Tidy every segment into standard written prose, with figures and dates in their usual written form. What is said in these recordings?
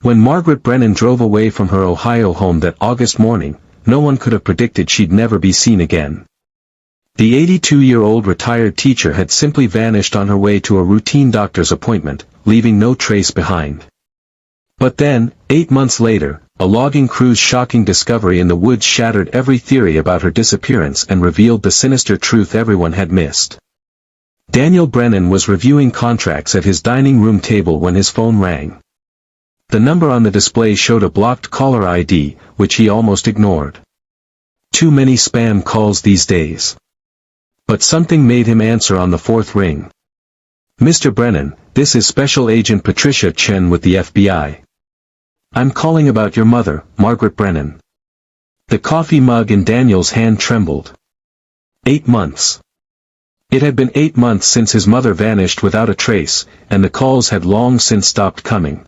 When Margaret Brennan drove away from her Ohio home that August morning, no one could have predicted she'd never be seen again. The 82-year-old retired teacher had simply vanished on her way to a routine doctor's appointment, leaving no trace behind. But then, 8 months later, a logging crew's shocking discovery in the woods shattered every theory about her disappearance and revealed the sinister truth everyone had missed. Daniel Brennan was reviewing contracts at his dining room table when his phone rang. The number on the display showed a blocked caller ID, which he almost ignored. Too many spam calls these days. But something made him answer on the fourth ring. "Mr. Brennan, this is Special Agent Patricia Chen with the FBI. I'm calling about your mother, Margaret Brennan." The coffee mug in Daniel's hand trembled. 8 months. It had been 8 months since his mother vanished without a trace, and the calls had long since stopped coming.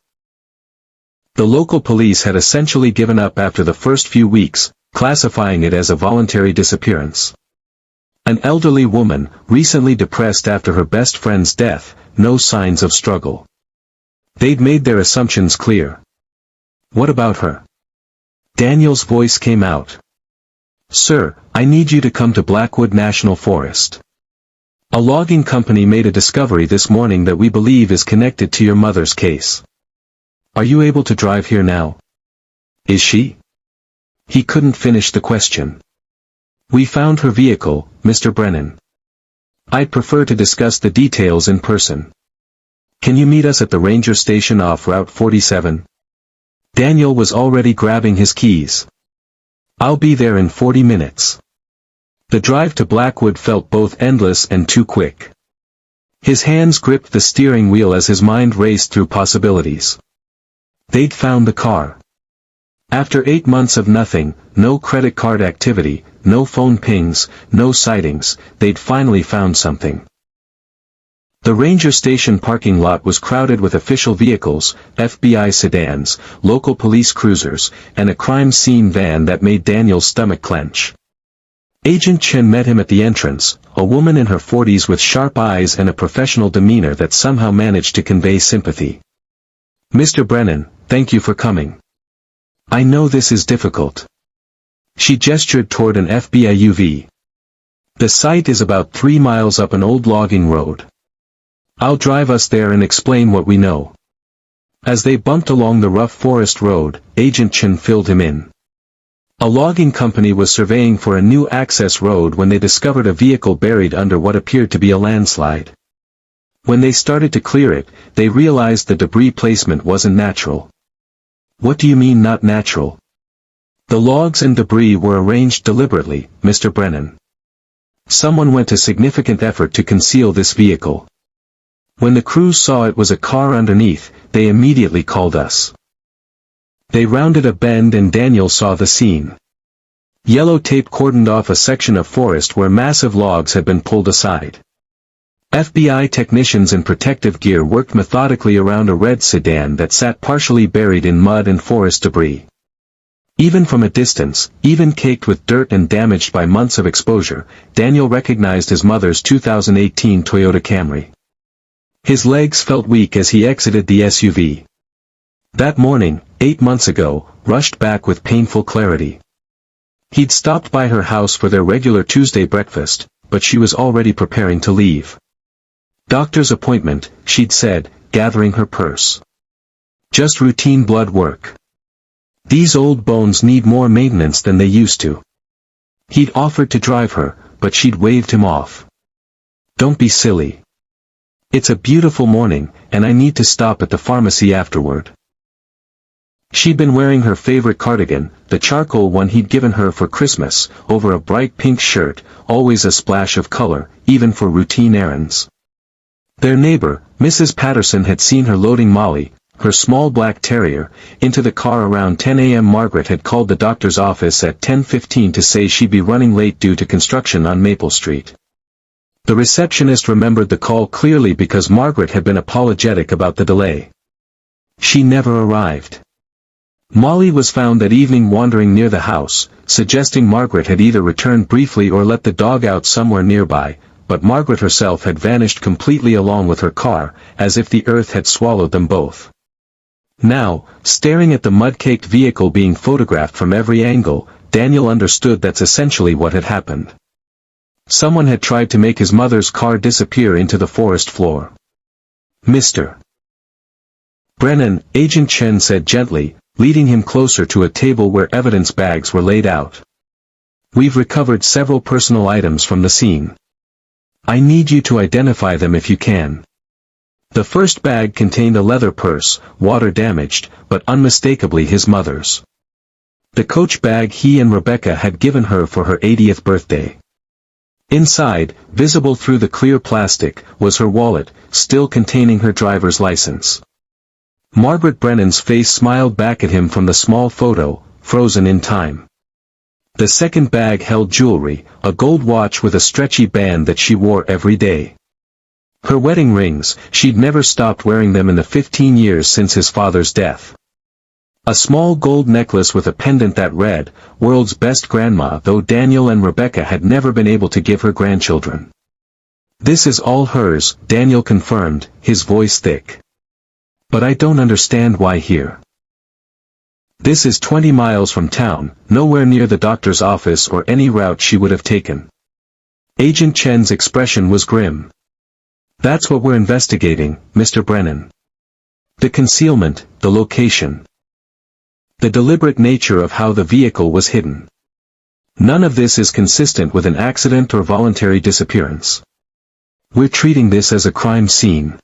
The local police had essentially given up after the first few weeks, classifying it as a voluntary disappearance. An elderly woman, recently depressed after her best friend's death, no signs of struggle. They'd made their assumptions clear. "What about her?" Daniel's voice came out. "Sir, I need you to come to Blackwood National Forest. A logging company made a discovery this morning that we believe is connected to your mother's case. Are you able to drive here now?" "Is she?" He couldn't finish the question. "We found her vehicle, Mr. Brennan. I'd prefer to discuss the details in person. Can you meet us at the ranger station off Route 47? Daniel was already grabbing his keys. "I'll be there in 40 minutes. The drive to Blackwood felt both endless and too quick. His hands gripped the steering wheel as his mind raced through possibilities. They'd found the car. After 8 months of nothing, no credit card activity, no phone pings, no sightings, they'd finally found something. The ranger station parking lot was crowded with official vehicles, FBI sedans, local police cruisers, and a crime scene van that made Daniel's stomach clench. Agent Chen met him at the entrance, a woman in her 40s with sharp eyes and a professional demeanor that somehow managed to convey sympathy. "Mr. Brennan, thank you for coming. I know this is difficult." She gestured toward an FBI UV. "The site is about 3 miles up an old logging road. I'll drive us there and explain what we know." As they bumped along the rough forest road, Agent Chen filled him in. A logging company was surveying for a new access road when they discovered a vehicle buried under what appeared to be a landslide. When they started to clear it, they realized the debris placement wasn't natural. "What do you mean not natural?" "The logs and debris were arranged deliberately, Mr. Brennan. Someone went to significant effort to conceal this vehicle. When the crew saw it was a car underneath, they immediately called us. They rounded a bend and Daniel saw the scene. Yellow tape cordoned off a section of forest where massive logs had been pulled aside. FBI technicians in protective gear worked methodically around a red sedan that sat partially buried in mud and forest debris. Even from a distance, even caked with dirt and damaged by months of exposure, Daniel recognized his mother's 2018 Toyota Camry. His legs felt weak as he exited the SUV. That morning, 8 months ago, rushed back with painful clarity. He'd stopped by her house for their regular Tuesday breakfast, but she was already preparing to leave. "Doctor's appointment," she'd said, gathering her purse. "Just routine blood work. These old bones need more maintenance than they used to." He'd offered to drive her, but she'd waved him off. "Don't be silly. It's a beautiful morning, and I need to stop at the pharmacy afterward." She'd been wearing her favorite cardigan, the charcoal one he'd given her for Christmas, over a bright pink shirt, always a splash of color, even for routine errands. Their neighbor, Mrs. Patterson, had seen her loading Molly, her small black terrier, into the car around 10 a.m. Margaret had called the doctor's office at 10:15 to say she'd be running late due to construction on Maple Street. The receptionist remembered the call clearly because Margaret had been apologetic about the delay. She never arrived. Molly was found that evening wandering near the house, suggesting Margaret had either returned briefly or let the dog out somewhere nearby, but Margaret herself had vanished completely along with her car, as if the earth had swallowed them both. Now, staring at the mud-caked vehicle being photographed from every angle, Daniel understood that's essentially what had happened. Someone had tried to make his mother's car disappear into the forest floor. Mr. Brennan, Agent Chen said gently, leading him closer to a table where evidence bags were laid out. We've recovered several personal items from the scene. I need you to identify them if you can. The first bag contained a leather purse, water-damaged, but unmistakably his mother's. The Coach bag he and Rebecca had given her for her 80th birthday. Inside, visible through the clear plastic, was her wallet, still containing her driver's license. Margaret Brennan's face smiled back at him from the small photo, frozen in time. The second bag held jewelry, a gold watch with a stretchy band that she wore every day. Her wedding rings, she'd never stopped wearing them in the 15 years since his father's death. A small gold necklace with a pendant that read, "World's Best Grandma," though Daniel and Rebecca had never been able to give her grandchildren. This is all hers, Daniel confirmed, his voice thick. But I don't understand why here. This is 20 miles from town, nowhere near the doctor's office or any route she would have taken. Agent Chen's expression was grim. That's what we're investigating, Mr. Brennan. The concealment, the location. The deliberate nature of how the vehicle was hidden. None of this is consistent with an accident or voluntary disappearance. We're treating this as a crime scene.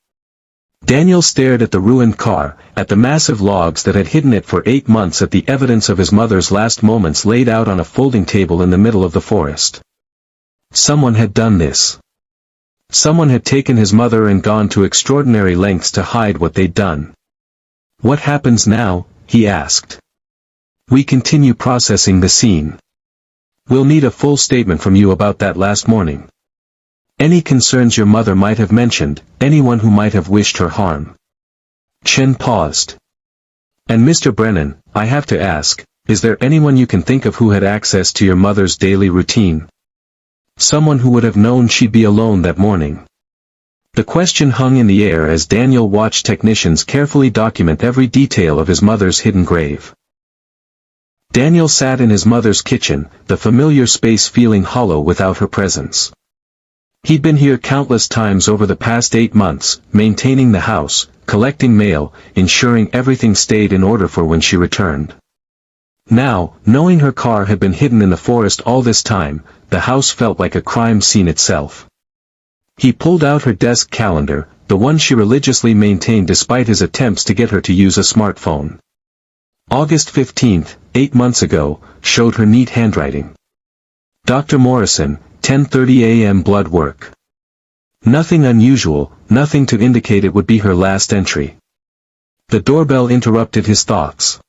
Daniel stared at the ruined car, at the massive logs that had hidden it for 8 months, at the evidence of his mother's last moments laid out on a folding table in the middle of the forest. Someone had done this. Someone had taken his mother and gone to extraordinary lengths to hide what they'd done. What happens now? He asked. We continue processing the scene. We'll need a full statement from you about that last morning. Any concerns your mother might have mentioned, anyone who might have wished her harm. Chen paused. And Mr. Brennan, I have to ask, is there anyone you can think of who had access to your mother's daily routine? Someone who would have known she'd be alone that morning. The question hung in the air as Daniel watched technicians carefully document every detail of his mother's hidden grave. Daniel sat in his mother's kitchen, the familiar space feeling hollow without her presence. He'd been here countless times over the past 8 months, maintaining the house, collecting mail, ensuring everything stayed in order for when she returned. Now, knowing her car had been hidden in the forest all this time, the house felt like a crime scene itself. He pulled out her desk calendar, the one she religiously maintained despite his attempts to get her to use a smartphone. August 15th, 8 months ago, showed her neat handwriting. Dr. Morrison, 10:30 a.m. blood work. Nothing unusual, nothing to indicate it would be her last entry. The doorbell interrupted his thoughts.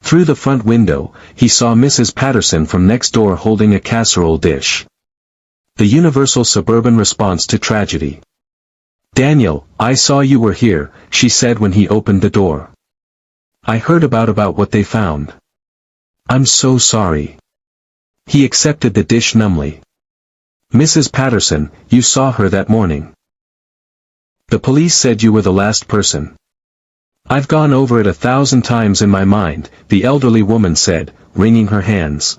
Through the front window, he saw Mrs. Patterson from next door holding a casserole dish. The universal suburban response to tragedy. Daniel, I saw you were here, she said when he opened the door. I heard about what they found. I'm so sorry. He accepted the dish numbly. Mrs. Patterson, you saw her that morning. The police said you were the last person. I've gone over it 1,000 times in my mind, the elderly woman said, wringing her hands.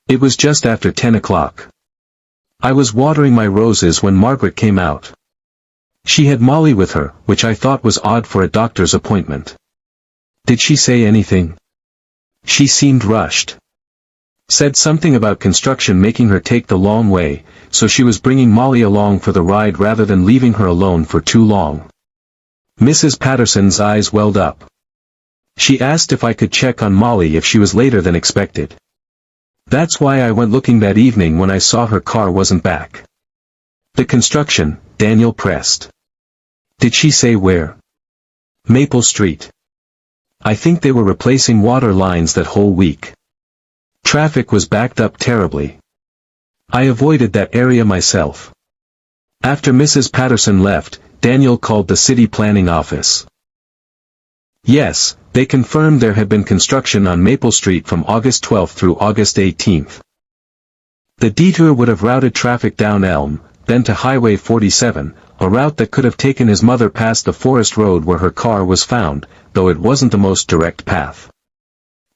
It was just after 10 o'clock. I was watering my roses when Margaret came out. She had Molly with her, which I thought was odd for a doctor's appointment. Did she say anything? She seemed rushed. Said something about construction making her take the long way, so she was bringing Molly along for the ride rather than leaving her alone for too long. Mrs. Patterson's eyes welled up. She asked if I could check on Molly if she was later than expected. That's why I went looking that evening when I saw her car wasn't back. The construction, Daniel pressed. Did she say where? Maple Street. I think they were replacing water lines that whole week. Traffic was backed up terribly. I avoided that area myself. After Mrs. Patterson left, Daniel called the city planning office. Yes, they confirmed there had been construction on Maple Street from August 12th through August 18th. The detour would have routed traffic down Elm, then to Highway 47, a route that could have taken his mother past the forest road where her car was found, though it wasn't the most direct path.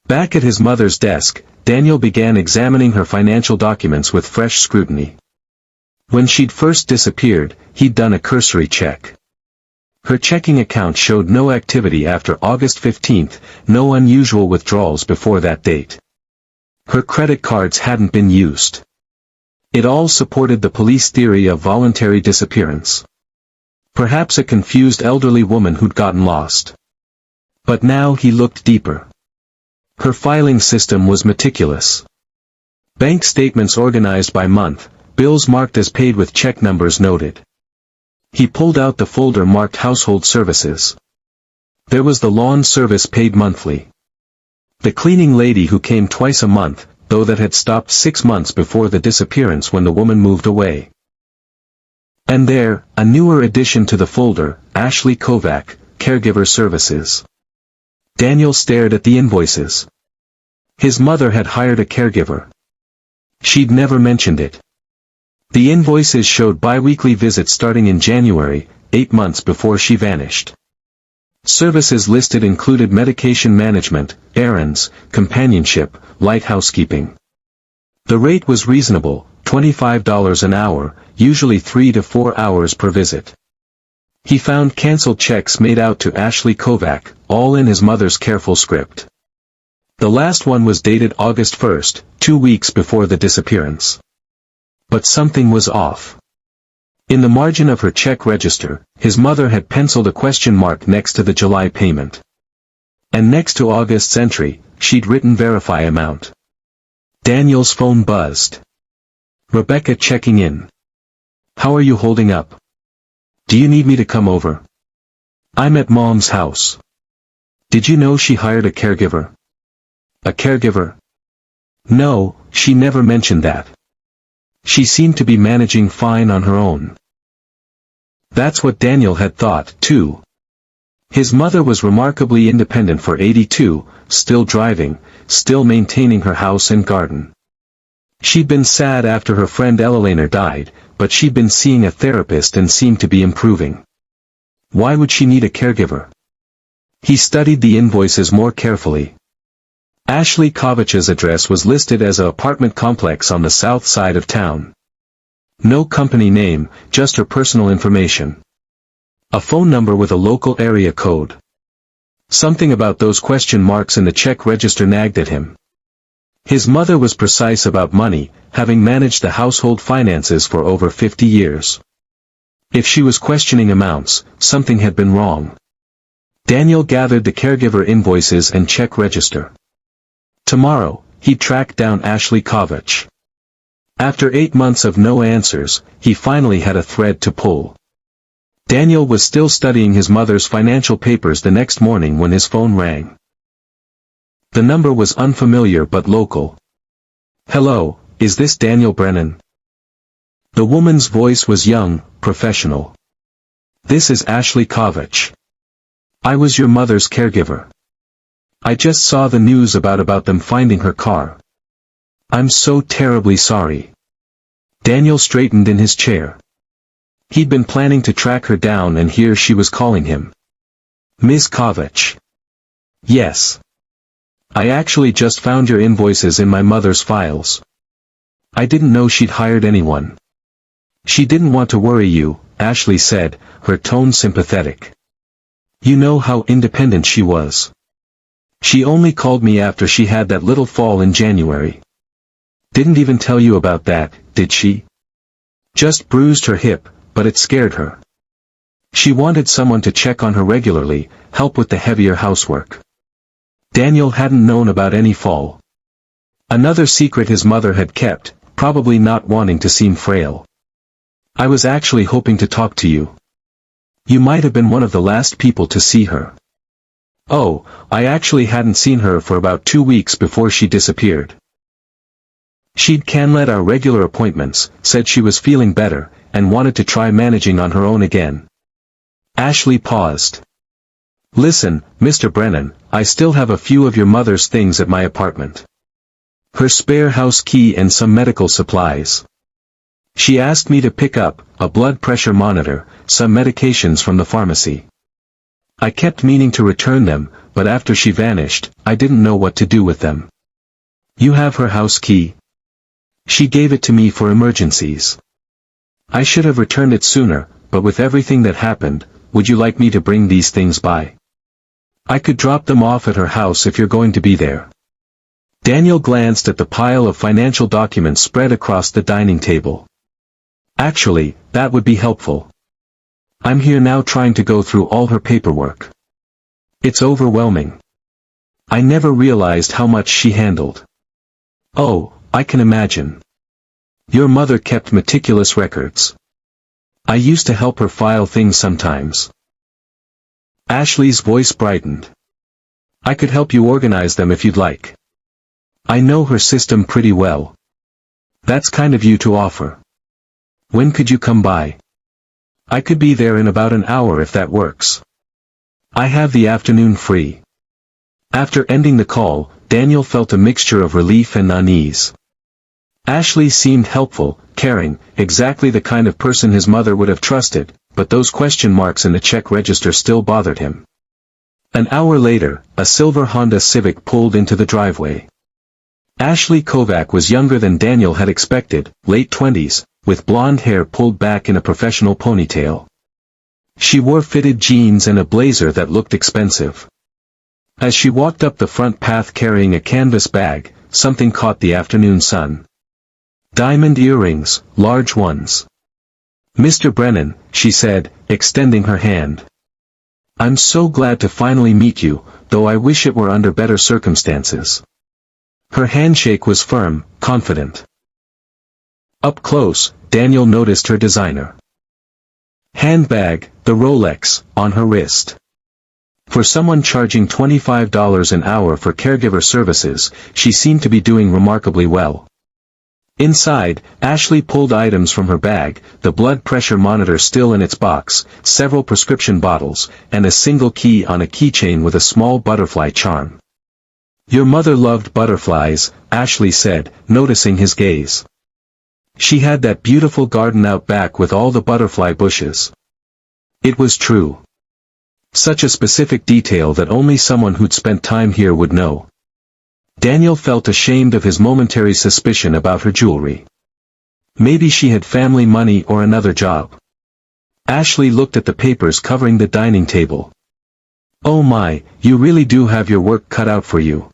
Back at his mother's desk, Daniel began examining her financial documents with fresh scrutiny. When she'd first disappeared, he'd done a cursory check. Her checking account showed no activity after August 15, no unusual withdrawals before that date. Her credit cards hadn't been used. It all supported the police theory of voluntary disappearance. Perhaps a confused elderly woman who'd gotten lost. But now he looked deeper. Her filing system was meticulous. Bank statements organized by month, bills marked as paid with check numbers noted. He pulled out the folder marked Household Services. There was the lawn service paid monthly. The cleaning lady who came twice a month, though that had stopped 6 months before the disappearance when the woman moved away. And there, a newer addition to the folder, Ashley Kovac, Caregiver Services. Daniel stared at the invoices. His mother had hired a caregiver. She'd never mentioned it. The invoices showed bi-weekly visits starting in January, 8 months before she vanished. Services listed included medication management, errands, companionship, light housekeeping. The rate was reasonable, $25 an hour, usually 3 to 4 hours per visit. He found canceled checks made out to Ashley Kovac, all in his mother's careful script. The last one was dated August 1, 2 weeks before the disappearance. But something was off. In the margin of her check register, his mother had penciled a question mark next to the July payment. And next to August's entry, she'd written verify amount. Daniel's phone buzzed. Rebecca checking in. How are you holding up? Do you need me to come over? I'm at Mom's house. Did you know she hired a caregiver? A caregiver? No, she never mentioned that. She seemed to be managing fine on her own. That's what Daniel had thought, too. His mother was remarkably independent for 82, still driving, still maintaining her house and garden. She'd been sad after her friend Elelainer died, but she'd been seeing a therapist and seemed to be improving. Why would she need a caregiver? He studied the invoices more carefully. Ashley Kovach's address was listed as an apartment complex on the south side of town. No company name, just her personal information. A phone number with a local area code. Something about those question marks in the check register nagged at him. His mother was precise about money, having managed the household finances for over 50 years. If she was questioning amounts, something had been wrong. Daniel gathered the caregiver invoices and check register. Tomorrow, he'd track down Ashley Kovach. After 8 months of no answers, he finally had a thread to pull. Daniel was still studying his mother's financial papers the next morning when his phone rang. The number was unfamiliar but local. Hello, is this Daniel Brennan? The woman's voice was young, professional. This is Ashley Kovach. I was your mother's caregiver. I just saw the news about them finding her car. I'm so terribly sorry. Daniel straightened in his chair. He'd been planning to track her down and here she was calling him. Ms. Kovach. Yes. I actually just found your invoices in my mother's files. I didn't know she'd hired anyone. She didn't want to worry you, Ashley said, her tone sympathetic. You know how independent she was. She only called me after she had that little fall in January. Didn't even tell you about that, did she? Just bruised her hip, but it scared her. She wanted someone to check on her regularly, help with the heavier housework. Daniel hadn't known about any fall. Another secret his mother had kept, probably not wanting to seem frail. I was actually hoping to talk to you. You might have been one of the last people to see her. Oh, I actually hadn't seen her for about 2 weeks before she disappeared. She'd canceled our regular appointments, said she was feeling better, and wanted to try managing on her own again. Ashley paused. Listen, Mr. Brennan, I still have a few of your mother's things at my apartment. Her spare house key and some medical supplies. She asked me to pick up a blood pressure monitor, some medications from the pharmacy. I kept meaning to return them, but after she vanished, I didn't know what to do with them. You have her house key? She gave it to me for emergencies. I should have returned it sooner, but with everything that happened, would you like me to bring these things by? I could drop them off at her house if you're going to be there. Daniel glanced at the pile of financial documents spread across the dining table. Actually, that would be helpful. I'm here now trying to go through all her paperwork. It's overwhelming. I never realized how much she handled. Oh, I can imagine. Your mother kept meticulous records. I used to help her file things sometimes. Ashley's voice brightened. I could help you organize them if you'd like. I know her system pretty well. That's kind of you to offer. When could you come by? I could be there in about an hour if that works. I have the afternoon free. After ending the call, Daniel felt a mixture of relief and unease. Ashley seemed helpful, caring, exactly the kind of person his mother would have trusted, but those question marks in the check register still bothered him. An hour later, a silver Honda Civic pulled into the driveway. Ashley Kovac was younger than Daniel had expected, late 20s, with blonde hair pulled back in a professional ponytail. She wore fitted jeans and a blazer that looked expensive. As she walked up the front path carrying a canvas bag, something caught the afternoon sun. Diamond earrings, large ones. Mr. Brennan, she said, extending her hand. I'm so glad to finally meet you, though I wish it were under better circumstances. Her handshake was firm, confident. Up close, Daniel noticed her designer handbag, the Rolex, on her wrist. For someone charging $25 an hour for caregiver services, she seemed to be doing remarkably well. Inside, Ashley pulled items from her bag, the blood pressure monitor still in its box, several prescription bottles, and a single key on a keychain with a small butterfly charm. Your mother loved butterflies, Ashley said, noticing his gaze. She had that beautiful garden out back with all the butterfly bushes. It was true. Such a specific detail that only someone who'd spent time here would know. Daniel felt ashamed of his momentary suspicion about her jewelry. Maybe she had family money or another job. Ashley looked at the papers covering the dining table. Oh my, you really do have your work cut out for you.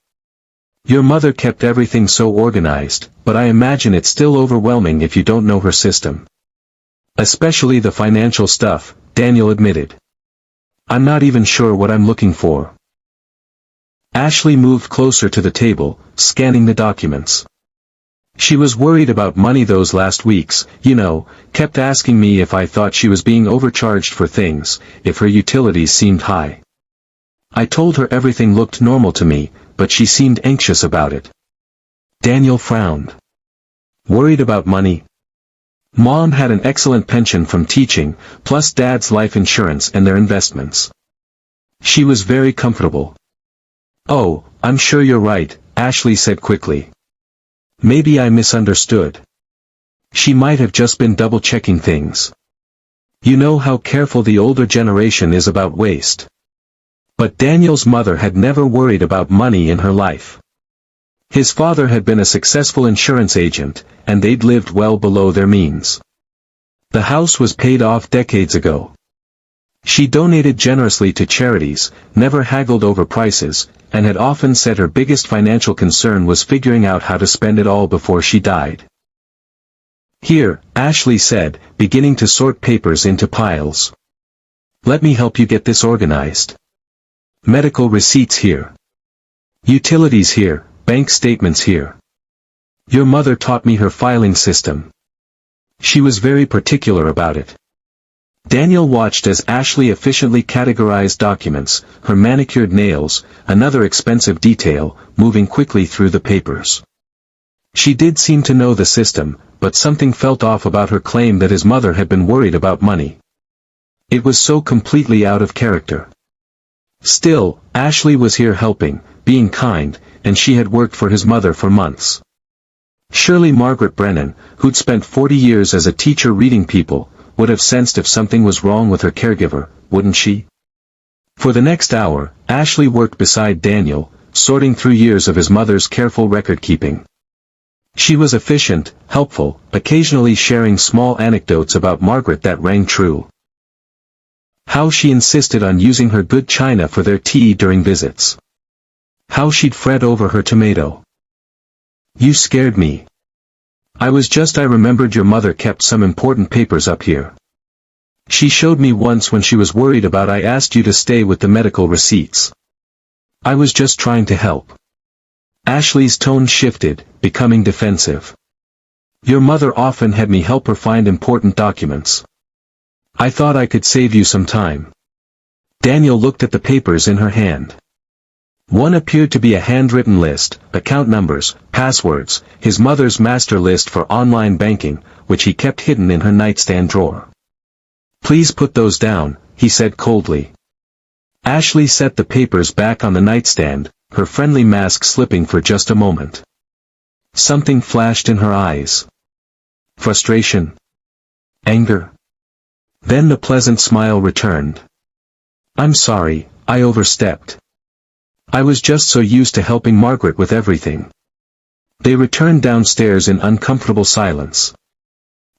Your mother kept everything so organized, but I imagine it's still overwhelming if you don't know her system. Especially the financial stuff, Daniel admitted. I'm not even sure what I'm looking for. Ashley moved closer to the table, scanning the documents. She was worried about money those last weeks, kept asking me if I thought she was being overcharged for things, if her utilities seemed high. I told her everything looked normal to me, but she seemed anxious about it. Daniel frowned. Worried about money? Mom had an excellent pension from teaching, plus Dad's life insurance and their investments. She was very comfortable. Oh, I'm sure you're right, Ashley said quickly. Maybe I misunderstood. She might have just been double-checking things. You know how careful the older generation is about waste. But Daniel's mother had never worried about money in her life. His father had been a successful insurance agent, and they'd lived well below their means. The house was paid off decades ago. She donated generously to charities, never haggled over prices, and had often said her biggest financial concern was figuring out how to spend it all before she died. Here, Ashley said, beginning to sort papers into piles. Let me help you get this organized. Medical receipts here. Utilities here, bank statements here. Your mother taught me her filing system. She was very particular about it. Daniel watched as Ashley efficiently categorized documents, her manicured nails, another expensive detail, moving quickly through the papers. She did seem to know the system, but something felt off about her claim that his mother had been worried about money. It was so completely out of character. Still, Ashley was here helping, being kind, and she had worked for his mother for months. Surely Margaret Brennan, who'd spent 40 years as a teacher reading people, would have sensed if something was wrong with her caregiver, wouldn't she? For the next hour, Ashley worked beside Daniel, sorting through years of his mother's careful record-keeping. She was efficient, helpful, occasionally sharing small anecdotes about Margaret that rang true. How she insisted on using her good china for their tea during visits. How she'd fret over her tomato. "You scared me. I remembered your mother kept some important papers up here. She showed me once when she was worried about I asked you to stay with the medical receipts. I was just trying to help." Ashley's tone shifted, becoming defensive. "Your mother often had me help her find important documents. I thought I could save you some time." Daniel looked at the papers in her hand. One appeared to be a handwritten list, account numbers, passwords, his mother's master list for online banking, which he kept hidden in her nightstand drawer. "Please put those down," he said coldly. Ashley set the papers back on the nightstand, her friendly mask slipping for just a moment. Something flashed in her eyes. Frustration? Anger? Then the pleasant smile returned. "I'm sorry, I overstepped. I was just so used to helping Margaret with everything." They returned downstairs in uncomfortable silence.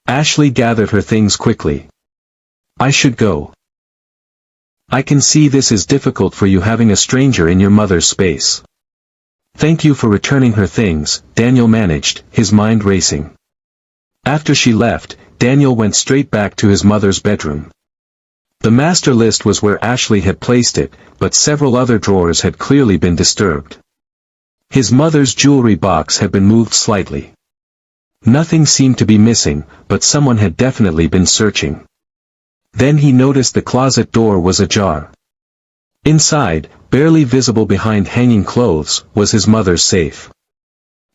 Ashley gathered her things quickly. "I should go. I can see this is difficult for you having a stranger in your mother's space." "Thank you for returning her things," Daniel managed, his mind racing. After she left, Daniel went straight back to his mother's bedroom. The master list was where Ashley had placed it, but several other drawers had clearly been disturbed. His mother's jewelry box had been moved slightly. Nothing seemed to be missing, but someone had definitely been searching. Then he noticed the closet door was ajar. Inside, barely visible behind hanging clothes, was his mother's safe.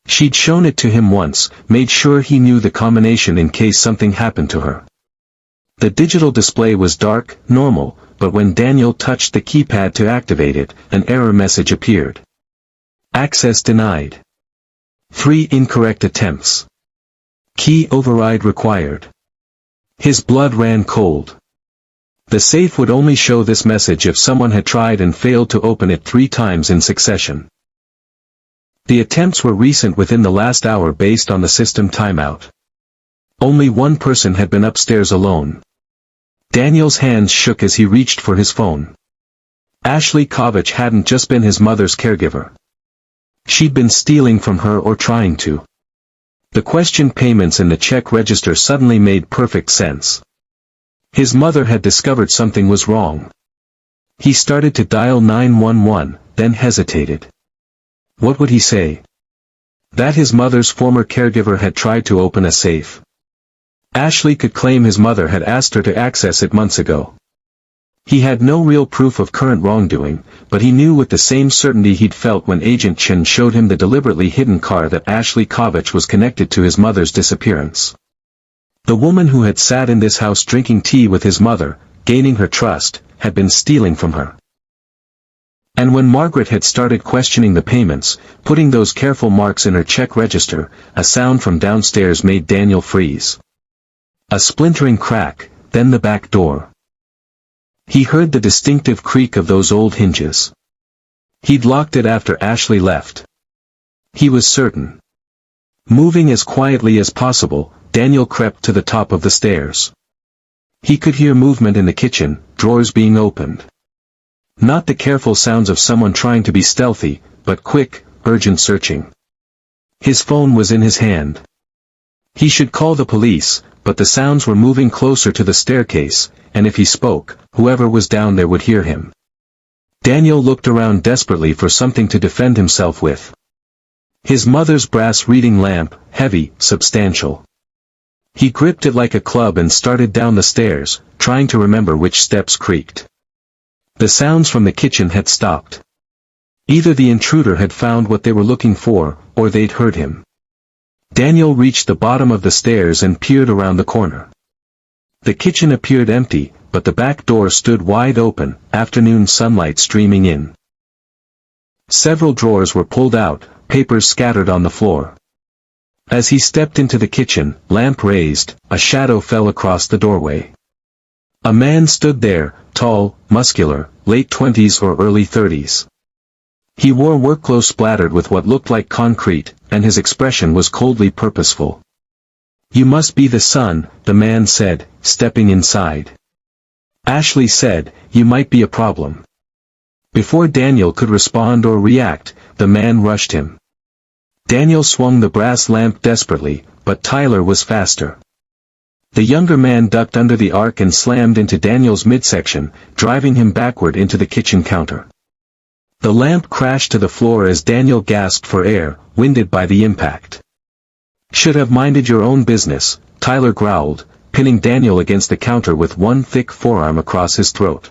She'd shown it to him once, made sure he knew the combination in case something happened to her. The digital display was dark, normal, but when Daniel touched the keypad to activate it, an error message appeared. Access denied. 3 incorrect attempts. Key override required. His blood ran cold. The safe would only show this message if someone had tried and failed to open it 3 times in succession. The attempts were recent within the last hour based on the system timeout. Only one person had been upstairs alone. Daniel's hands shook as he reached for his phone. Ashley Kovach hadn't just been his mother's caregiver. She'd been stealing from her or trying to. The questioned payments in the check register suddenly made perfect sense. His mother had discovered something was wrong. He started to dial 911, then hesitated. What would he say? That his mother's former caregiver had tried to open a safe. Ashley could claim his mother had asked her to access it months ago. He had no real proof of current wrongdoing, but he knew with the same certainty he'd felt when Agent Chen showed him the deliberately hidden car that Ashley Kovach was connected to his mother's disappearance. The woman who had sat in this house drinking tea with his mother, gaining her trust, had been stealing from her. And when Margaret had started questioning the payments, putting those careful marks in her check register, a sound from downstairs made Daniel freeze. A splintering crack, then the back door. He heard the distinctive creak of those old hinges. He'd locked it after Ashley left. He was certain. Moving as quietly as possible, Daniel crept to the top of the stairs. He could hear movement in the kitchen, drawers being opened. Not the careful sounds of someone trying to be stealthy, but quick, urgent searching. His phone was in his hand. He should call the police, but the sounds were moving closer to the staircase, and if he spoke, whoever was down there would hear him. Daniel looked around desperately for something to defend himself with. His mother's brass reading lamp, heavy, substantial. He gripped it like a club and started down the stairs, trying to remember which steps creaked. The sounds from the kitchen had stopped. Either the intruder had found what they were looking for, or they'd heard him. Daniel reached the bottom of the stairs and peered around the corner. The kitchen appeared empty, but the back door stood wide open, afternoon sunlight streaming in. Several drawers were pulled out, papers scattered on the floor. As he stepped into the kitchen, lamp raised, a shadow fell across the doorway. A man stood there, tall, muscular, late 20s or early 30s. He wore work clothes splattered with what looked like concrete, and his expression was coldly purposeful. "You must be the son," the man said, stepping inside. Ashley said, "You might be a problem." Before Daniel could respond or react, the man rushed him. Daniel swung the brass lamp desperately, but Tyler was faster. The younger man ducked under the arc and slammed into Daniel's midsection, driving him backward into the kitchen counter. The lamp crashed to the floor as Daniel gasped for air, winded by the impact. "Should have minded your own business," Tyler growled, pinning Daniel against the counter with one thick forearm across his throat.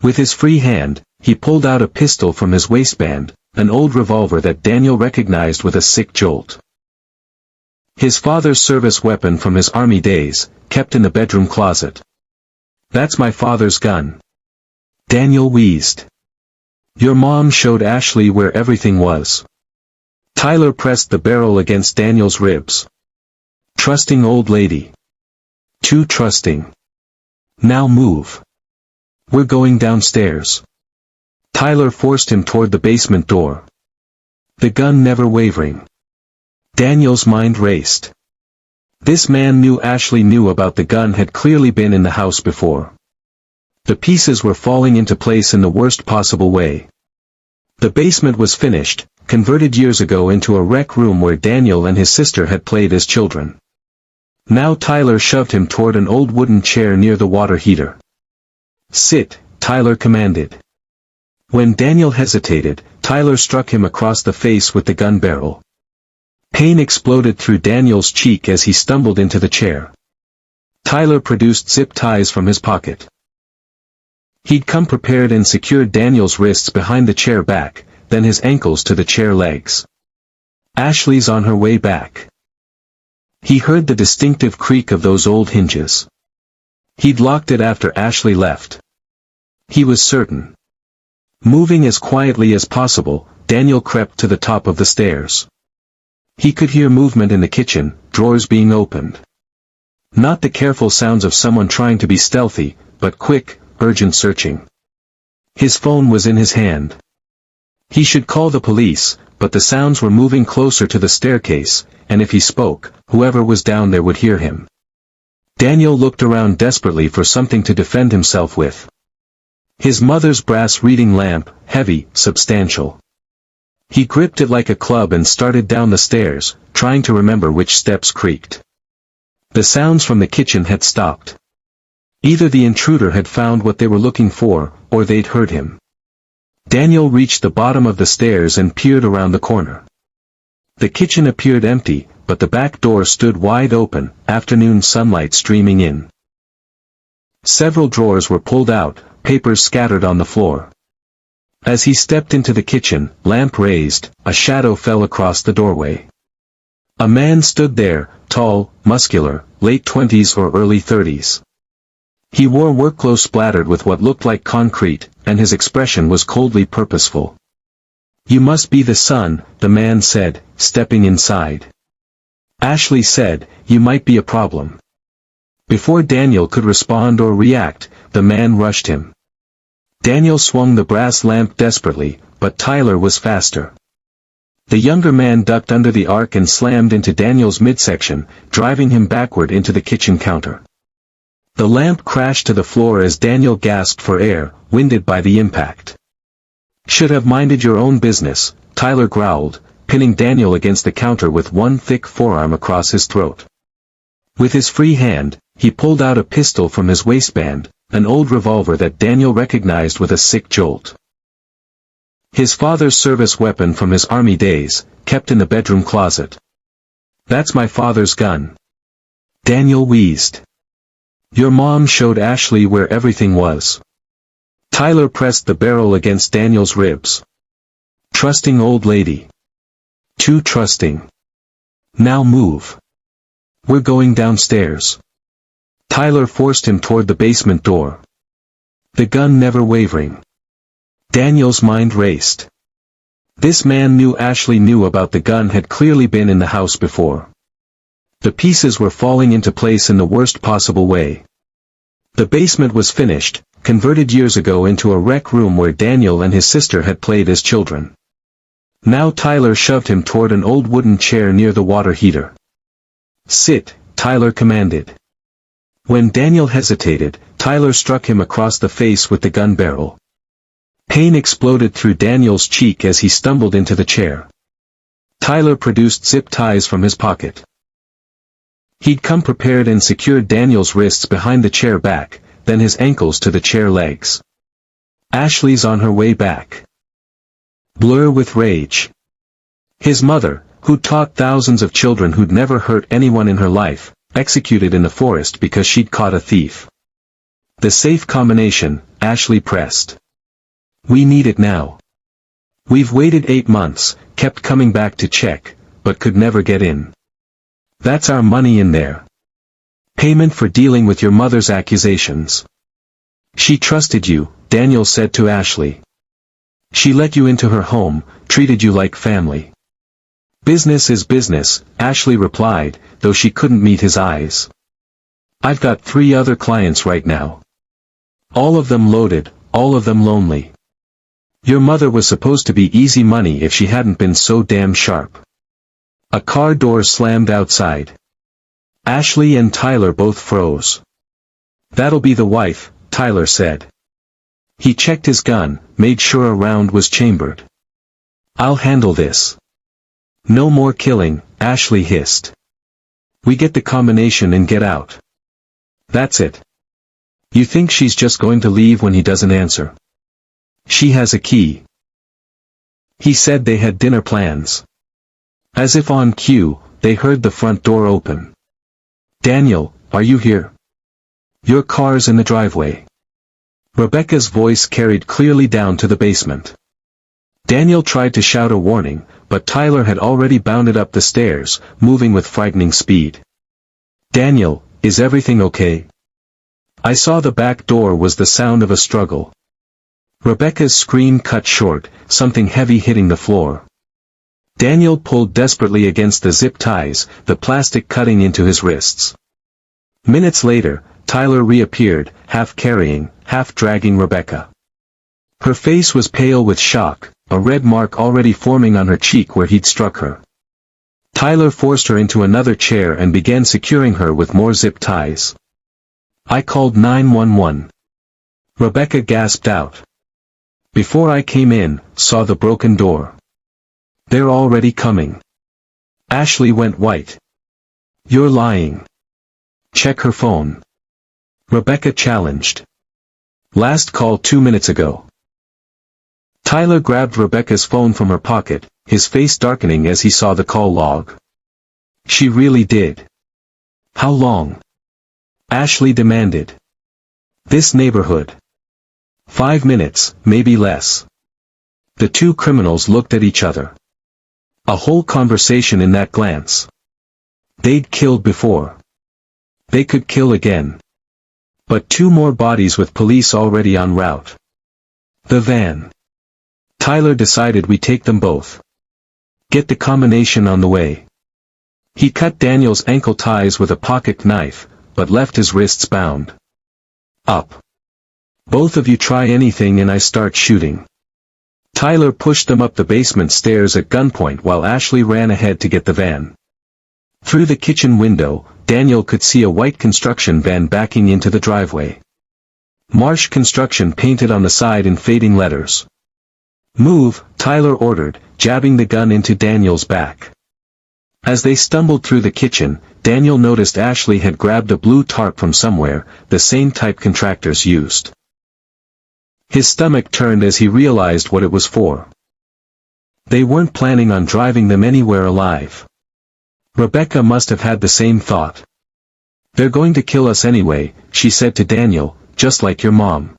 With his free hand, he pulled out a pistol from his waistband, an old revolver that Daniel recognized with a sick jolt. His father's service weapon from his army days, kept in the bedroom closet. "That's my father's gun." Daniel wheezed. "Your mom showed Ashley where everything was." Tyler pressed the barrel against Daniel's ribs. "Trusting old lady. Too trusting. Now move. We're going downstairs." Tyler forced him toward the basement door. The gun never wavering. Daniel's mind raced. This man knew Ashley knew about the gun had clearly been in the house before. The pieces were falling into place in the worst possible way. The basement was finished, converted years ago into a rec room where Daniel and his sister had played as children. Now Tyler shoved him toward an old wooden chair near the water heater. "Sit," Tyler commanded. When Daniel hesitated, Tyler struck him across the face with the gun barrel. Pain exploded through Daniel's cheek as he stumbled into the chair. Tyler produced zip ties from his pocket. He'd come prepared and secured Daniel's wrists behind the chair back, then his ankles to the chair legs. "Ashley's on her way back." He heard the distinctive creak of those old hinges. He'd locked it after Ashley left. He was certain. Moving as quietly as possible, Daniel crept to the top of the stairs. He could hear movement in the kitchen, drawers being opened. Not the careful sounds of someone trying to be stealthy, but quick, urgent searching. His phone was in his hand. He should call the police, but the sounds were moving closer to the staircase, and if he spoke, whoever was down there would hear him. Daniel looked around desperately for something to defend himself with. His mother's brass reading lamp, heavy, substantial. He gripped it like a club and started down the stairs, trying to remember which steps creaked. The sounds from the kitchen had stopped. Either the intruder had found what they were looking for, or they'd heard him. Daniel reached the bottom of the stairs and peered around the corner. The kitchen appeared empty, but the back door stood wide open, afternoon sunlight streaming in. Several drawers were pulled out, papers scattered on the floor. As he stepped into the kitchen, lamp raised, a shadow fell across the doorway. A man stood there, tall, muscular, late 20s or early 30s. He wore work clothes splattered with what looked like concrete, and his expression was coldly purposeful. "You must be the son," the man said, stepping inside. Ashley said, "You might be a problem." Before Daniel could respond or react, the man rushed him. Daniel swung the brass lamp desperately, but Tyler was faster. The younger man ducked under the arc and slammed into Daniel's midsection, driving him backward into the kitchen counter. The lamp crashed to the floor as Daniel gasped for air, winded by the impact. "Should have minded your own business," Tyler growled, pinning Daniel against the counter with one thick forearm across his throat. With his free hand, he pulled out a pistol from his waistband, an old revolver that Daniel recognized with a sick jolt. His father's service weapon from his army days, kept in the bedroom closet. "That's my father's gun." Daniel wheezed. "Your mom showed Ashley where everything was." Tyler pressed the barrel against Daniel's ribs. "Trusting old lady. Too trusting. Now move. We're going downstairs." Tyler forced him toward the basement door. The gun never wavering. Daniel's mind raced. This man Ashley knew about the gun had clearly been in the house before. The pieces were falling into place in the worst possible way. The basement was finished, converted years ago into a rec room where Daniel and his sister had played as children. Now Tyler shoved him toward an old wooden chair near the water heater. "Sit," Tyler commanded. When Daniel hesitated, Tyler struck him across the face with the gun barrel. Pain exploded through Daniel's cheek as he stumbled into the chair. Tyler produced zip ties from his pocket. He'd come prepared and secured Daniel's wrists behind the chair back, then his ankles to the chair legs. "Ashley's on her way back." Blur with rage. His mother, who taught thousands of children who'd never hurt anyone in her life, executed in the forest because she'd caught a thief. The safe combination, Ashley pressed. "We need it now. We've waited 8 months, kept coming back to check, but could never get in. That's our money in there. Payment for dealing with your mother's accusations. She trusted you," Daniel said to Ashley. "She let you into her home, treated you like family." "Business is business," Ashley replied, though she couldn't meet his eyes. "I've got 3 other clients right now. All of them loaded, all of them lonely. Your mother was supposed to be easy money if she hadn't been so damn sharp." A car door slammed outside. Ashley and Tyler both froze. "That'll be the wife," Tyler said. He checked his gun, made sure a round was chambered. "I'll handle this." "No more killing," Ashley hissed. "We get the combination and get out. That's it. You think she's just going to leave when he doesn't answer? She has a key." He said they had dinner plans. As if on cue, they heard the front door open. "Daniel, are you here? Your car's in the driveway." Rebecca's voice carried clearly down to the basement. Daniel tried to shout a warning, but Tyler had already bounded up the stairs, moving with frightening speed. "Daniel, is everything okay?" "I saw the back door," was the sound of a struggle. Rebecca's scream cut short, something heavy hitting the floor. Daniel pulled desperately against the zip ties, the plastic cutting into his wrists. Minutes later, Tyler reappeared, half carrying, half dragging Rebecca. Her face was pale with shock, a red mark already forming on her cheek where he'd struck her. Tyler forced her into another chair and began securing her with more zip ties. "I called 911. Rebecca gasped out. "Before I came in, saw the broken door. They're already coming." Ashley went white. "You're lying. Check her phone." Rebecca challenged. "Last call 2 minutes ago." Tyler grabbed Rebecca's phone from her pocket, his face darkening as he saw the call log. "She really did." "How long?" Ashley demanded. "This neighborhood. 5 minutes, maybe less." The two criminals looked at each other. A whole conversation in that glance. They'd killed before. They could kill again. But 2 more bodies with police already en route. The van. Tyler decided we take them both. Get the combination on the way. He cut Daniel's ankle ties with a pocket knife, but left his wrists bound. "Up. Both of you try anything and I start shooting." Tyler pushed them up the basement stairs at gunpoint while Ashley ran ahead to get the van. Through the kitchen window, Daniel could see a white construction van backing into the driveway. Marsh Construction painted on the side in fading letters. "Move," Tyler ordered, jabbing the gun into Daniel's back. As they stumbled through the kitchen, Daniel noticed Ashley had grabbed a blue tarp from somewhere, the same type contractors used. His stomach turned as he realized what it was for. They weren't planning on driving them anywhere alive. Rebecca must have had the same thought. "They're going to kill us anyway," she said to Daniel, "just like your mom."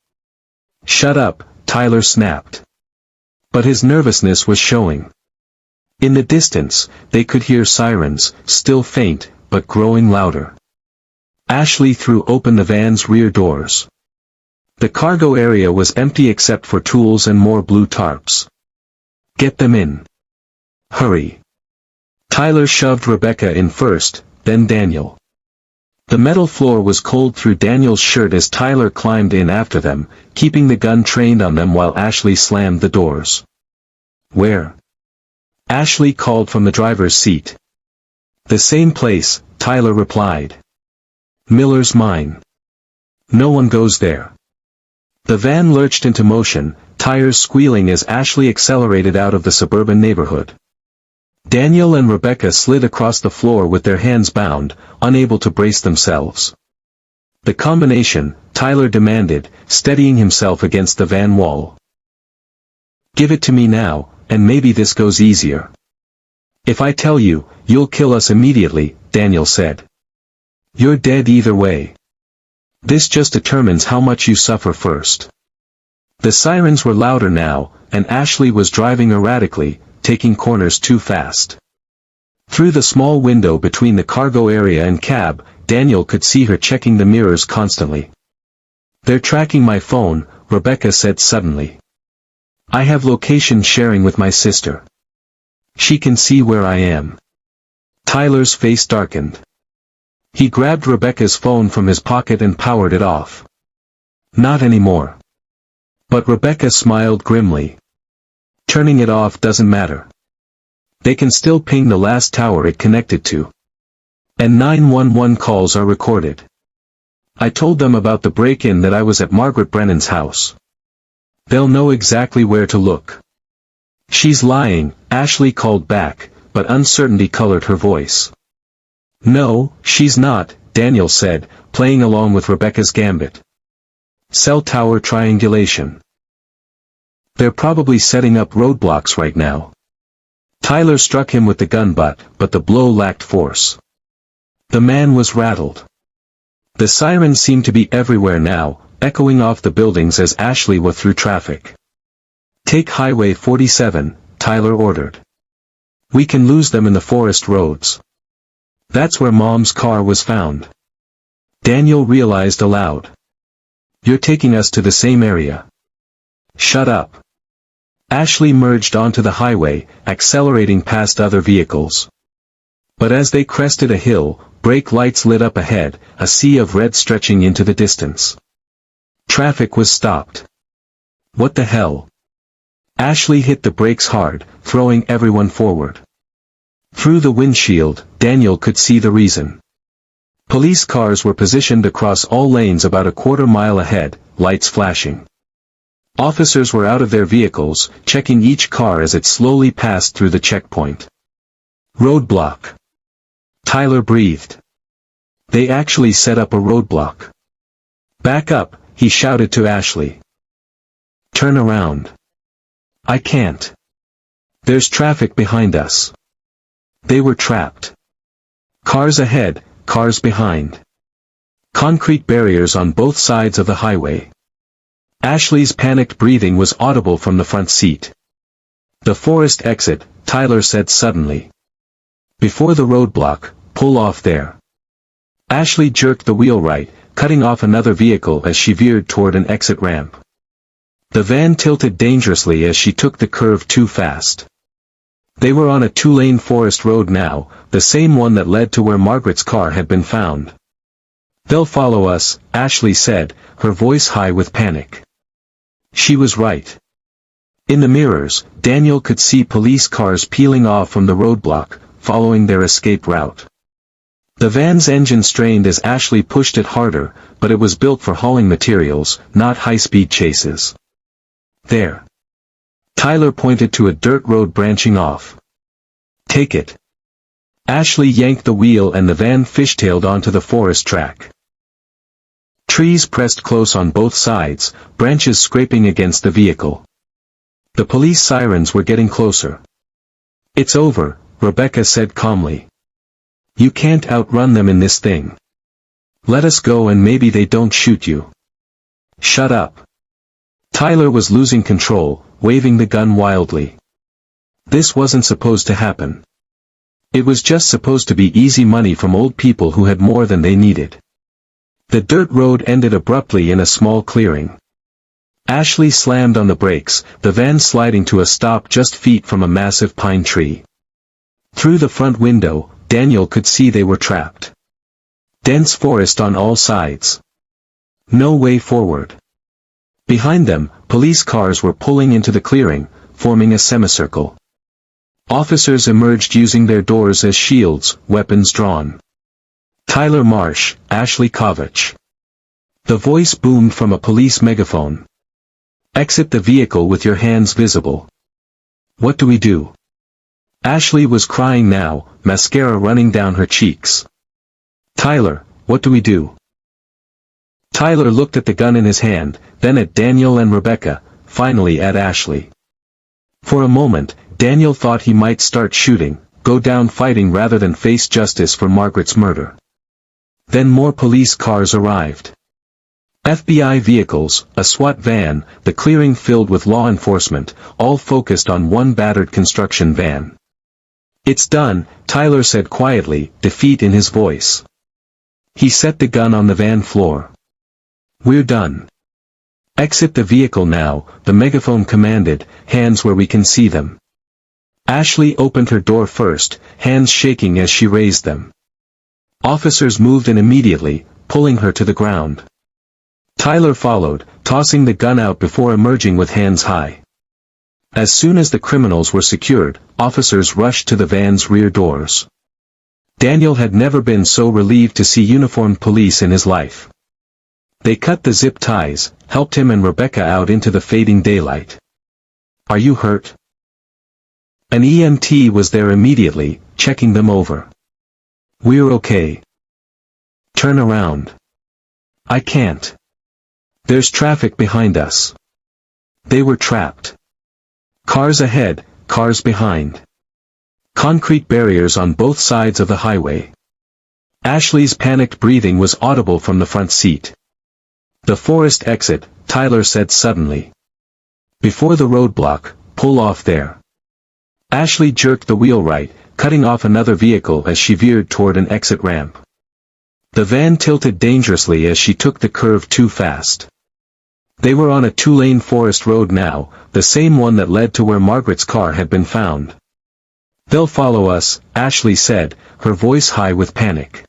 "Shut up," Tyler snapped. But his nervousness was showing. In the distance, they could hear sirens, still faint, but growing louder. Ashley threw open the van's rear doors. The cargo area was empty except for tools and more blue tarps. Get them in. Hurry. Tyler shoved Rebecca in first, then Daniel. The metal floor was cold through Daniel's shirt as Tyler climbed in after them, keeping the gun trained on them while Ashley slammed the doors. Where? Ashley called from the driver's seat. The same place, Tyler replied. Miller's mine. No one goes there. The van lurched into motion, tires squealing as Ashley accelerated out of the suburban neighborhood. Daniel and Rebecca slid across the floor with their hands bound, unable to brace themselves. The combination, Tyler demanded, steadying himself against the van wall. Give it to me now, and maybe this goes easier. If I tell you, you'll kill us immediately, Daniel said. You're dead either way. This just determines how much you suffer first. The sirens were louder now, and Ashley was driving erratically, taking corners too fast. Through the small window between the cargo area and cab, Daniel could see her checking the mirrors constantly. They're tracking my phone, Rebecca said suddenly. I have location sharing with my sister. She can see where I am. Tyler's face darkened. He grabbed Rebecca's phone from his pocket and powered it off. Not anymore. But Rebecca smiled grimly. Turning it off doesn't matter. They can still ping the last tower it connected to. And 911 calls are recorded. I told them about the break-in that I was at Margaret Brennan's house. They'll know exactly where to look. She's lying, Ashley called back, but uncertainty colored her voice. No, she's not, Daniel said, playing along with Rebecca's gambit. Cell tower triangulation. They're probably setting up roadblocks right now. Tyler struck him with the gun butt, but the blow lacked force. The man was rattled. The sirens seemed to be everywhere now, echoing off the buildings as Ashley went through traffic. Take Highway 47, Tyler ordered. We can lose them in the forest roads. That's where Mom's car was found. Daniel realized aloud. You're taking us to the same area. Shut up. Ashley merged onto the highway, accelerating past other vehicles. But as they crested a hill, brake lights lit up ahead, a sea of red stretching into the distance. Traffic was stopped. What the hell? Ashley hit the brakes hard, throwing everyone forward. Through the windshield, Daniel could see the reason. Police cars were positioned across all lanes about a quarter-mile ahead, lights flashing. Officers were out of their vehicles, checking each car as it slowly passed through the checkpoint. Roadblock. Tyler breathed. They actually set up a roadblock. Back up, he shouted to Ashley. Turn around. I can't. There's traffic behind us. They were trapped. Cars ahead, cars behind. Concrete barriers on both sides of the highway. Ashley's panicked breathing was audible from the front seat. The forest exit, Tyler said suddenly. Before the roadblock, pull off there. Ashley jerked the wheel right, cutting off another vehicle as she veered toward an exit ramp. The van tilted dangerously as she took the curve too fast. They were on a two-lane forest road now, the same one that led to where Margaret's car had been found. They'll follow us, Ashley said, her voice high with panic. She was right. In the mirrors, Daniel could see police cars peeling off from the roadblock, following their escape route. The van's engine strained as Ashley pushed it harder, but it was built for hauling materials, not high-speed chases. There. Tyler pointed to a dirt road branching off. Take it. Ashley yanked the wheel and the van fishtailed onto the forest track. Trees pressed close on both sides, branches scraping against the vehicle. The police sirens were getting closer. It's over, Rebecca said calmly. You can't outrun them in this thing. Let us go and maybe they don't shoot you. Shut up. Tyler was losing control, waving the gun wildly. This wasn't supposed to happen. It was just supposed to be easy money from old people who had more than they needed. The dirt road ended abruptly in a small clearing. Ashley slammed on the brakes, the van sliding to a stop just feet from a massive pine tree. Through the front window, Daniel could see they were trapped. Dense forest on all sides. No way forward. Behind them, police cars were pulling into the clearing, forming a semicircle. Officers emerged using their doors as shields, weapons drawn. Tyler Marsh, Ashley Kovach. The voice boomed from a police megaphone. Exit the vehicle with your hands visible. What do we do? Ashley was crying now, mascara running down her cheeks. Tyler, what do we do? Tyler looked at the gun in his hand, then at Daniel and Rebecca, finally at Ashley. For a moment, Daniel thought he might start shooting, go down fighting rather than face justice for Margaret's murder. Then more police cars arrived. FBI vehicles, a SWAT van, the clearing filled with law enforcement, all focused on one battered construction van. It's done, Tyler said quietly, defeat in his voice. He set the gun on the van floor. We're done. Exit the vehicle now, the megaphone commanded, hands where we can see them. Ashley opened her door first, hands shaking as she raised them. Officers moved in immediately, pulling her to the ground. Tyler followed, tossing the gun out before emerging with hands high. As soon as the criminals were secured, officers rushed to the van's rear doors. Daniel had never been so relieved to see uniformed police in his life. They cut the zip ties, helped him and Rebecca out into the fading daylight. Are you hurt? An EMT was there immediately, checking them over. We're okay. Turn around. I can't. There's traffic behind us. They were trapped. Cars ahead, cars behind. Concrete barriers on both sides of the highway. Ashley's panicked breathing was audible from the front seat. The forest exit, Tyler said suddenly. Before the roadblock, pull off there. Ashley jerked the wheel right, cutting off another vehicle as she veered toward an exit ramp. The van tilted dangerously as she took the curve too fast. They were on a two-lane forest road now, the same one that led to where Margaret's car had been found. They'll follow us, Ashley said, her voice high with panic.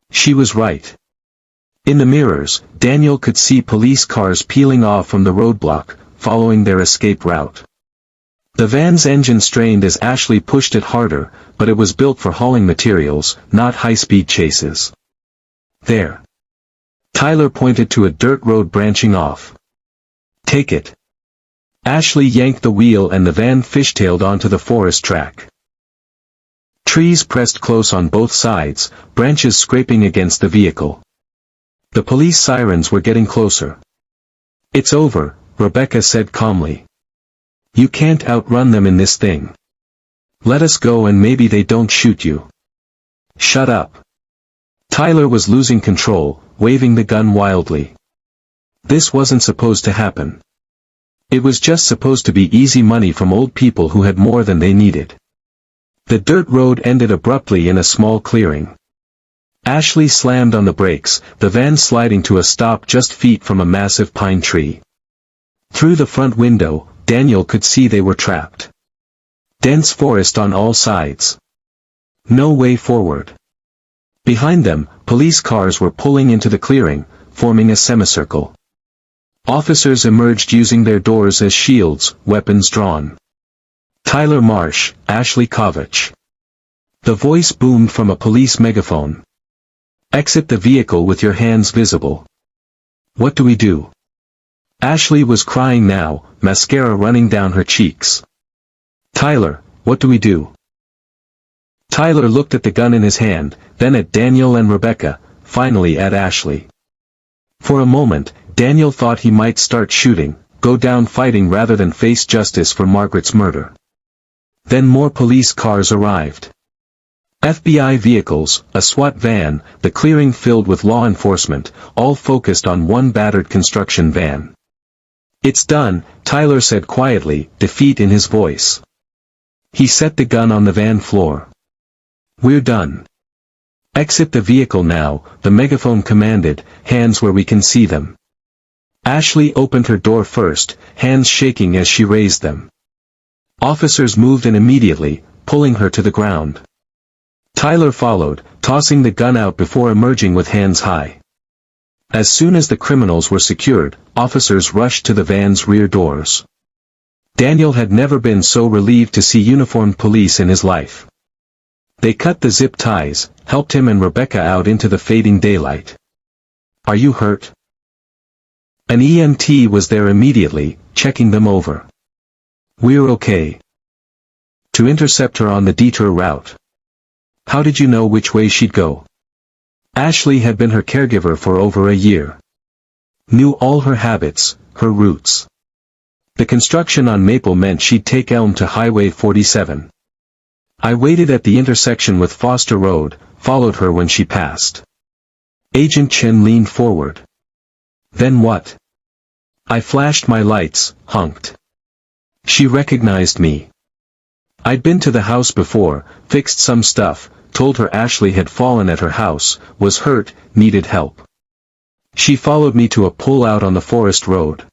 She was right. In the mirrors, Daniel could see police cars peeling off from the roadblock, following their escape route. The van's engine strained as Ashley pushed it harder, but it was built for hauling materials, not high-speed chases. There. Tyler pointed to a dirt road branching off. Take it. Ashley yanked the wheel and the van fishtailed onto the forest track. Trees pressed close on both sides, branches scraping against the vehicle. The police sirens were getting closer. It's over, Rebecca said calmly. You can't outrun them in this thing. Let us go and maybe they don't shoot you. Shut up. Tyler was losing control, waving the gun wildly. This wasn't supposed to happen. It was just supposed to be easy money from old people who had more than they needed. The dirt road ended abruptly in a small clearing. Ashley slammed on the brakes, the van sliding to a stop just feet from a massive pine tree. Through the front window, Daniel could see they were trapped. Dense forest on all sides. No way forward. Behind them, police cars were pulling into the clearing, forming a semicircle. Officers emerged using their doors as shields, weapons drawn. Tyler Marsh, Ashley Kovach. The voice boomed from a police megaphone. Exit the vehicle with your hands visible. What do we do? Ashley was crying now, mascara running down her cheeks. Tyler, what do we do? Tyler looked at the gun in his hand, then at Daniel and Rebecca, finally at Ashley. For a moment, Daniel thought he might start shooting, go down fighting rather than face justice for Margaret's murder. Then more police cars arrived. FBI vehicles, a SWAT van, the clearing filled with law enforcement, all focused on one battered construction van. It's done, Tyler said quietly, defeat in his voice. He set the gun on the van floor. We're done. Exit the vehicle now, the megaphone commanded, hands where we can see them. Ashley opened her door first, hands shaking as she raised them. Officers moved in immediately, pulling her to the ground. Tyler followed, tossing the gun out before emerging with hands high. As soon as the criminals were secured, officers rushed to the van's rear doors. Daniel had never been so relieved to see uniformed police in his life. They cut the zip ties, helped him and Rebecca out into the fading daylight. "Are you hurt?" An EMT was there immediately, checking them over. "We're okay." To intercept her on the detour route. "How did you know which way she'd go?" Ashley had been her caregiver for over a year. Knew all her habits, her routes. The construction on Maple meant she'd take Elm to Highway 47. "I waited at the intersection with Foster Road, followed her when she passed." Agent Chen leaned forward. "Then what?" "I flashed my lights, honked. She recognized me. I'd been to the house before, fixed some stuff, told her Ashley had fallen at her house, was hurt, needed help. She followed me to a pull out on the forest road."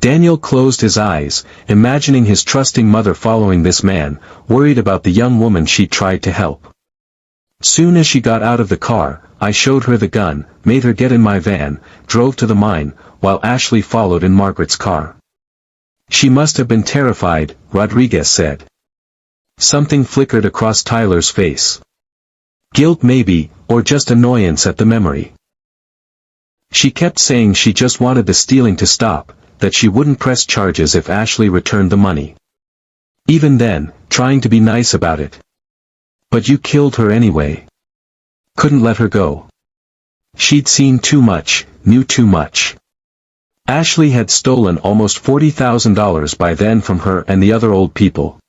Daniel closed his eyes, imagining his trusting mother following this man, worried about the young woman she tried to help. "Soon as she got out of the car, I showed her the gun, made her get in my van, drove to the mine, while Ashley followed in Margaret's car." "She must have been terrified," Rodriguez said. Something flickered across Tyler's face. Guilt maybe, or just annoyance at the memory. "She kept saying she just wanted the stealing to stop, that she wouldn't press charges if Ashley returned the money. Even then, trying to be nice about it. But you killed her anyway. Couldn't let her go. She'd seen too much, knew too much. Ashley had stolen almost $40,000 by then from her and the other old people.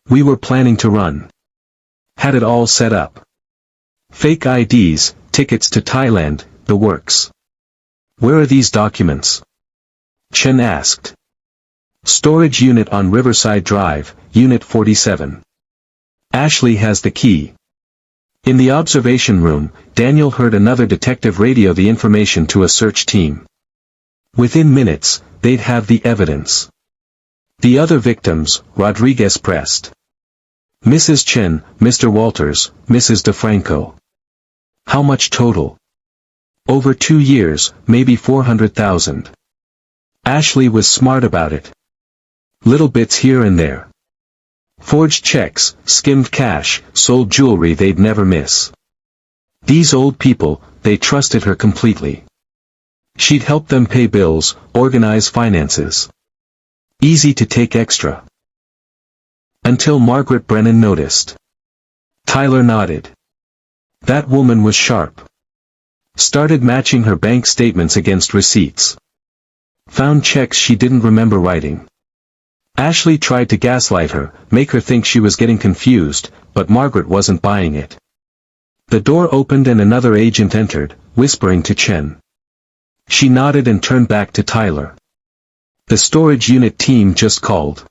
We were planning to run. Had it all set up. Fake IDs, tickets to Thailand, the works. Where are these documents?" Chen asked. "Storage unit on Riverside Drive, Unit 47. Ashley has the key." In the observation room, Daniel heard another detective radio the information to a search team. Within minutes, they'd have the evidence. "The other victims," Rodriguez pressed. "Mrs. Chen, Mr. Walters, Mrs. DeFranco." "How much total?" "Over 2 years, maybe 400,000. Ashley was smart about it. Little bits here and there. Forged checks, skimmed cash, sold jewelry they'd never miss. These old people, they trusted her completely. She'd help them pay bills, organize finances. Easy to take extra. Until Margaret Brennan noticed. Tyler nodded. That woman was sharp. Started matching her bank statements against receipts. Found checks she didn't remember writing. Ashley tried to gaslight her, make her think she was getting confused, but Margaret wasn't buying it. The door opened and another agent entered, whispering to Chen. She nodded and turned back to Tyler. The storage unit team just called.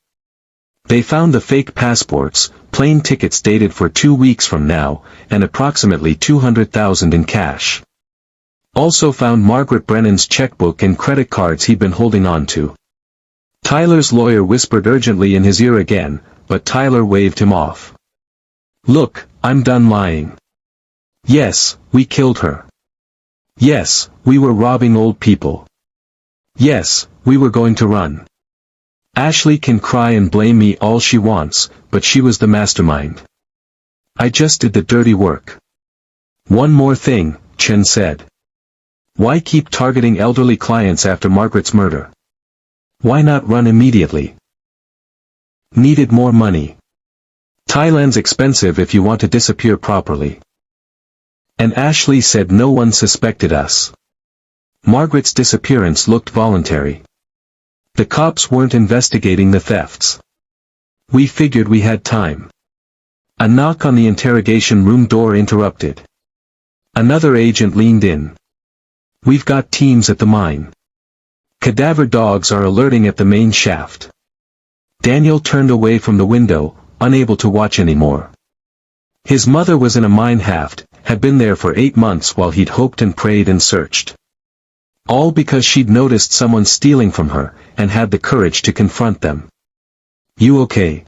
They found the fake passports, plane tickets dated for 2 weeks from now, and approximately $200,000 in cash. Also found Margaret Brennan's checkbook and credit cards he'd been holding on to. Tyler's lawyer whispered urgently in his ear again, but Tyler waved him off. Look, I'm done lying. Yes, we killed her. Yes, we were robbing old people. Yes, we were going to run. Ashley can cry and blame me all she wants, but she was the mastermind. I just did the dirty work. One more thing, Chen said. Why keep targeting elderly clients after Margaret's murder? Why not run immediately? Needed more money. Thailand's expensive if you want to disappear properly. And Ashley said no one suspected us. Margaret's disappearance looked voluntary. The cops weren't investigating the thefts. We figured we had time. A knock on the interrogation room door interrupted. Another agent leaned in. We've got teams at the mine. Cadaver dogs are alerting at the main shaft. Daniel turned away from the window, unable to watch anymore. His mother was in a mine shaft, had been there for 8 months while he'd hoped and prayed and searched. All because she'd noticed someone stealing from her, and had the courage to confront them. "You okay?"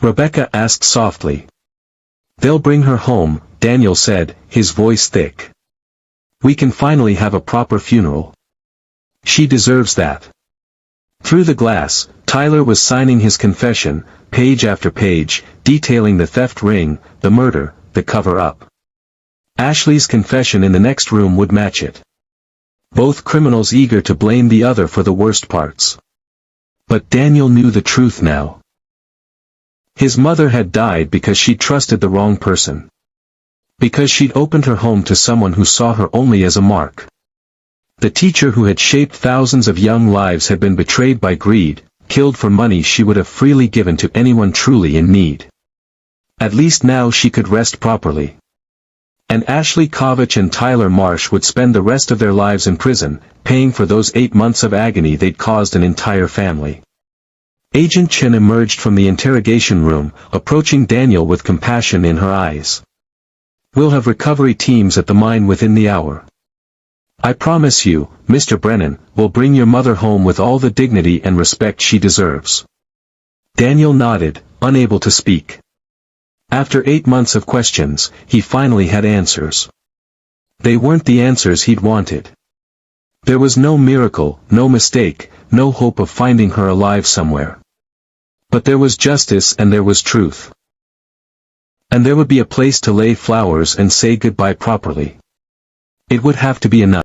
Rebecca asked softly. "They'll bring her home," Daniel said, his voice thick. "We can finally have a proper funeral. She deserves that." Through the glass, Tyler was signing his confession, page after page, detailing the theft ring, the murder, the cover-up. Ashley's confession in the next room would match it. Both criminals eager to blame the other for the worst parts. But Daniel knew the truth now. His mother had died because she'd trusted the wrong person. Because she'd opened her home to someone who saw her only as a mark. The teacher who had shaped thousands of young lives had been betrayed by greed, killed for money she would have freely given to anyone truly in need. At least now she could rest properly. And Ashley Kovach and Tyler Marsh would spend the rest of their lives in prison, paying for those 8 months of agony they'd caused an entire family. Agent Chen emerged from the interrogation room, approaching Daniel with compassion in her eyes. "We'll have recovery teams at the mine within the hour. I promise you, Mr. Brennan, we'll bring your mother home with all the dignity and respect she deserves." Daniel nodded, unable to speak. After 8 months of questions, he finally had answers. They weren't the answers he'd wanted. There was no miracle, no mistake, no hope of finding her alive somewhere. But there was justice and there was truth. And there would be a place to lay flowers and say goodbye properly. It would have to be enough.